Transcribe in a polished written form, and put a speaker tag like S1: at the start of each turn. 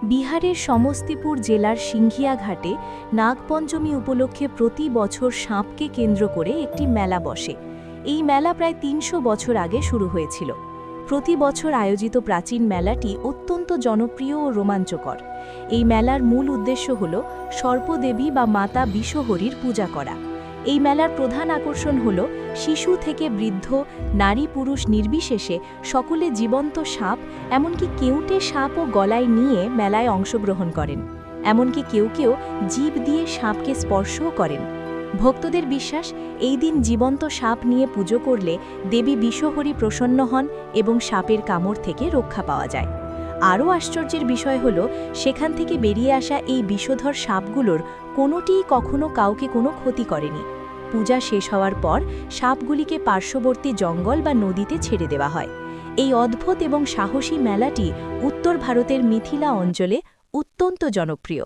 S1: বিহারের সমস্তিপুর জেলার সিংঘিয়া ঘাটে নাগপঞ্চমী উপলক্ষে প্রতি বছর সাপকে কেন্দ্র করে একটি মেলা বসে। এই মেলা প্রায় ৩০০ বছর আগে শুরু হয়েছিল। প্রতি বছর আয়োজিত প্রাচীন মেলাটি অত্যন্ত জনপ্রিয় ও রোমাঞ্চকর। এই মেলার মূল উদ্দেশ্য হল সর্পদেবী বা মাতা বিষহরীর পূজা করা। এই মেলার প্রধান আকর্ষণ হল শিশু থেকে বৃদ্ধ, নারী পুরুষ নির্বিশেষে সকলে জীবন্ত সাপ, এমনকি কেউটে সাপও গলায় নিয়ে মেলায় অংশগ্রহণ করেন। এমনকি কেউ কেউ জিভ দিয়ে সাপকে স্পর্শও করেন। ভক্তদের বিশ্বাস, এই দিন জীবন্ত সাপ নিয়ে পুজো করলে দেবী বিষহরী প্রসন্ন হন এবং সাপের কামড় থেকে রক্ষা পাওয়া যায়। আরও আশ্চর্যের বিষয় হল, সেখান থেকে বেরিয়ে আসা এই বিষধর সাপগুলোর কোনোটিই কখনো কাউকে কোনো ক্ষতি করেনি। পূজা শেষ হওয়ার পর সাপগুলিকে পার্শ্ববর্তী জঙ্গল বা নদীতে ছেড়ে দেওয়া হয়। এই অদ্ভুত এবং সাহসী মেলাটি উত্তর ভারতের মিথিলা অঞ্চলে অত্যন্ত জনপ্রিয়।